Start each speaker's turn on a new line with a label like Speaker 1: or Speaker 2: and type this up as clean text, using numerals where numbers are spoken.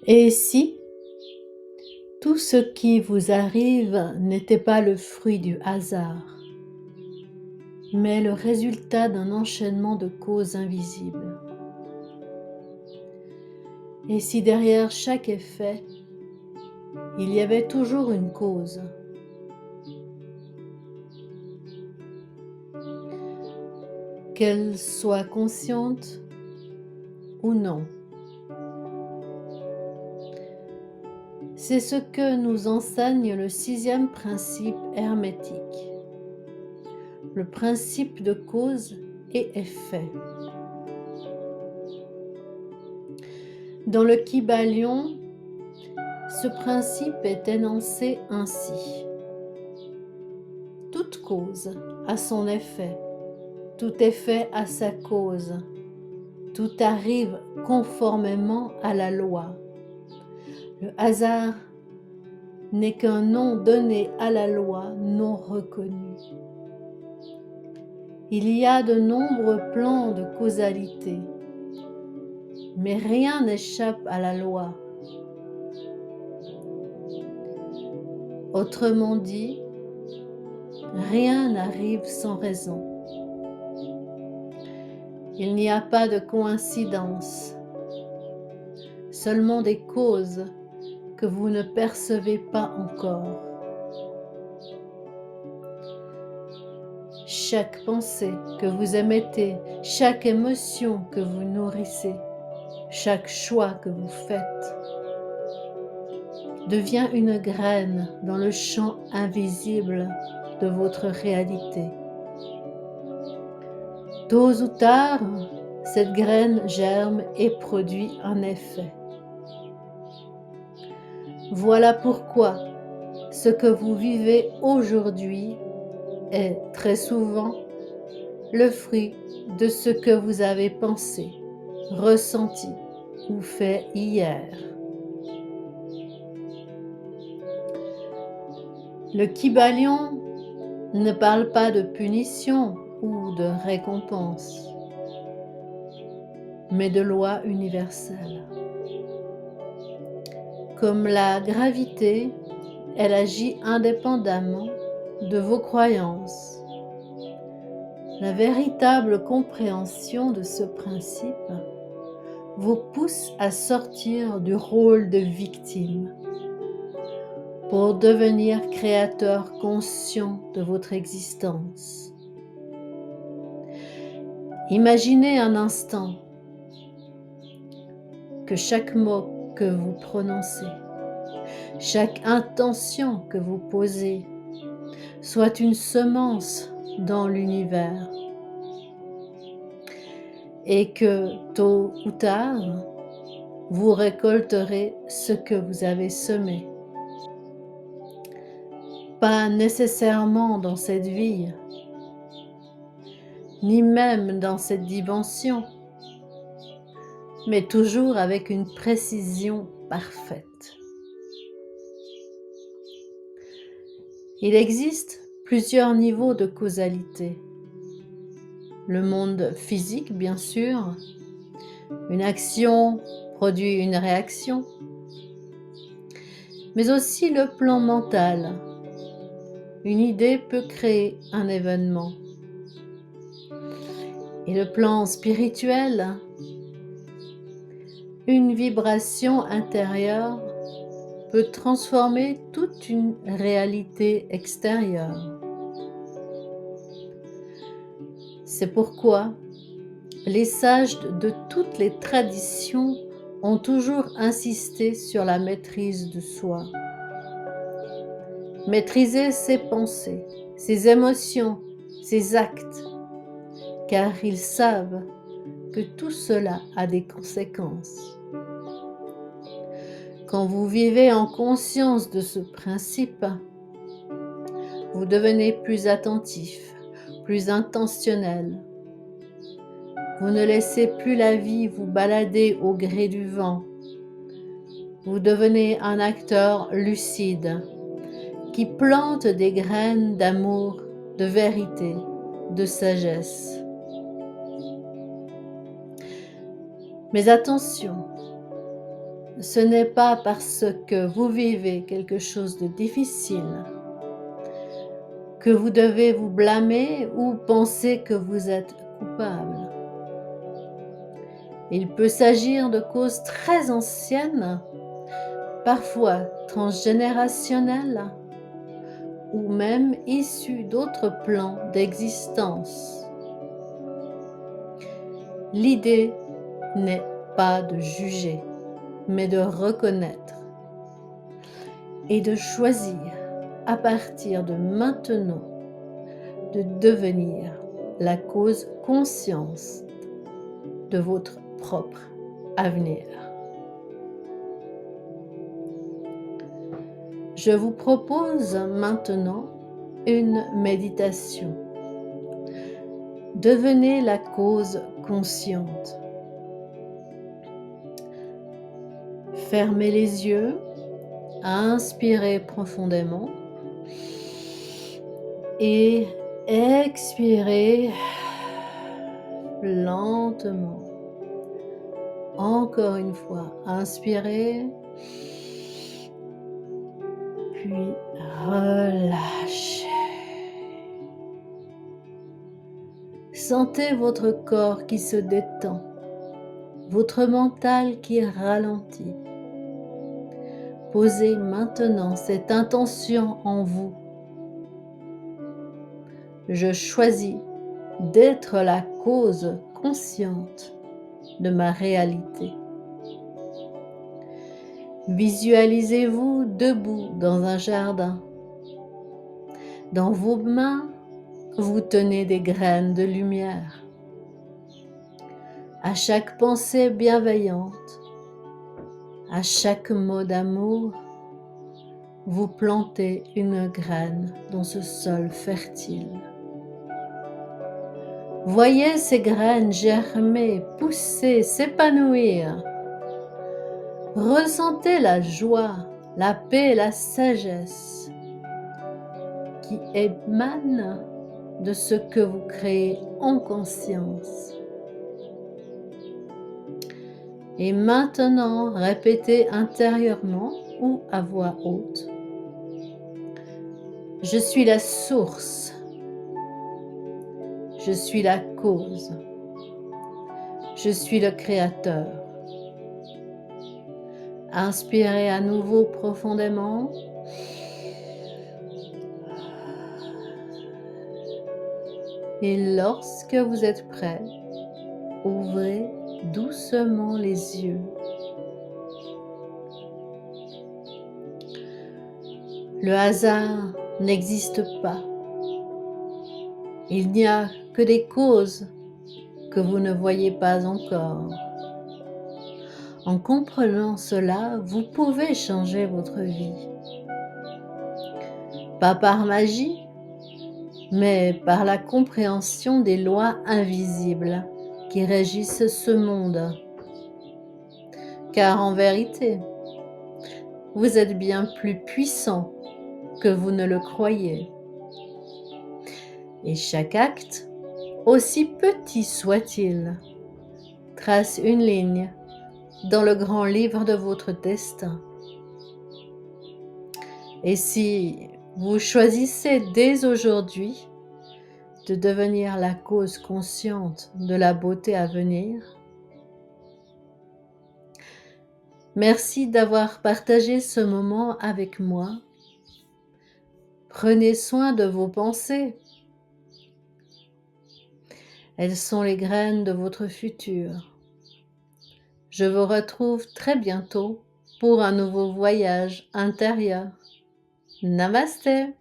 Speaker 1: Et si tout ce qui vous arrive n'était pas le fruit du hasard, mais le résultat d'un enchaînement de causes invisibles? Et si derrière chaque effet, il y avait toujours une cause? Qu'elle soit consciente ou non. C'est ce que nous enseigne le 6e principe hermétique, le principe de cause et effet. Dans le Kybalion, ce principe est énoncé ainsi. Toute cause a son effet, tout effet a sa cause, tout arrive conformément à la loi. Le hasard n'est qu'un nom donné à la loi non reconnue. Il y a de nombreux plans de causalité, mais rien n'échappe à la loi. Autrement dit, rien n'arrive sans raison. Il n'y a pas de coïncidence, seulement des causes que vous ne percevez pas encore. Chaque pensée que vous émettez, chaque émotion que vous nourrissez, chaque choix que vous faites, devient une graine dans le champ invisible de votre réalité. Tôt ou tard, cette graine germe et produit un effet. Voilà pourquoi ce que vous vivez aujourd'hui est très souvent le fruit de ce que vous avez pensé, ressenti ou fait hier. Le Kybalion ne parle pas de punition ou de récompense, mais de loi universelle. Comme la gravité, elle agit indépendamment de vos croyances. La véritable compréhension de ce principe vous pousse à sortir du rôle de victime pour devenir créateur conscient de votre existence. Imaginez un instant que chaque mot que vous prononcez, chaque intention que vous posez, soit une semence dans l'univers et que tôt ou tard, vous récolterez ce que vous avez semé. Pas nécessairement dans cette vie, ni même dans cette dimension, mais toujours avec une précision parfaite. Il existe plusieurs niveaux de causalité. Le monde physique, bien sûr, une action produit une réaction, mais aussi le plan mental. Une idée peut créer un événement. Et le plan spirituel, une vibration intérieure peut transformer toute une réalité extérieure. C'est pourquoi les sages de toutes les traditions ont toujours insisté sur la maîtrise de soi. Maîtriser ses pensées, ses émotions, ses actes, car ils savent que tout cela a des conséquences. Quand vous vivez en conscience de ce principe, vous devenez plus attentif, plus intentionnel. Vous ne laissez plus la vie vous balader au gré du vent. Vous devenez un acteur lucide qui plante des graines d'amour, de vérité, de sagesse. Mais attention, ce n'est pas parce que vous vivez quelque chose de difficile que vous devez vous blâmer ou penser que vous êtes coupable. Il peut s'agir de causes très anciennes, parfois transgénérationnelles, ou même issues d'autres plans d'existence. L'idée n'est pas de juger, mais de reconnaître et de choisir à partir de maintenant de devenir la cause consciente de votre propre avenir. Je vous propose maintenant une méditation. Devenez la cause consciente. Fermez les yeux, inspirez profondément et expirez lentement. Encore une fois, inspirez, puis relâchez. Sentez votre corps qui se détend, votre mental qui ralentit. Posez maintenant cette intention en vous. Je choisis d'être la cause consciente de ma réalité. Visualisez-vous debout dans un jardin. Dans vos mains, vous tenez des graines de lumière. À chaque pensée bienveillante, à chaque mot d'amour, vous plantez une graine dans ce sol fertile. Voyez ces graines germer, pousser, s'épanouir. Ressentez la joie, la paix et la sagesse qui émanent de ce que vous créez en conscience. Et maintenant, répétez intérieurement ou à voix haute. Je suis la source. Je suis la cause. Je suis le créateur. Inspirez à nouveau profondément. Et lorsque vous êtes prêt, ouvrez doucement les yeux. Le hasard n'existe pas. Il n'y a que des causes que vous ne voyez pas encore. En comprenant cela, vous pouvez changer votre vie. Pas par magie, mais par la compréhension des lois invisibles qui régissent ce monde. Car en vérité, vous êtes bien plus puissant que vous ne le croyez. Et chaque acte, aussi petit soit-il, trace une ligne dans le grand livre de votre destin. Et si vous choisissez dès aujourd'hui de devenir la cause consciente de la beauté à venir, merci d'avoir partagé ce moment avec moi. Prenez soin de vos pensées. Elles sont les graines de votre futur. Je vous retrouve très bientôt pour un nouveau voyage intérieur. Namasté!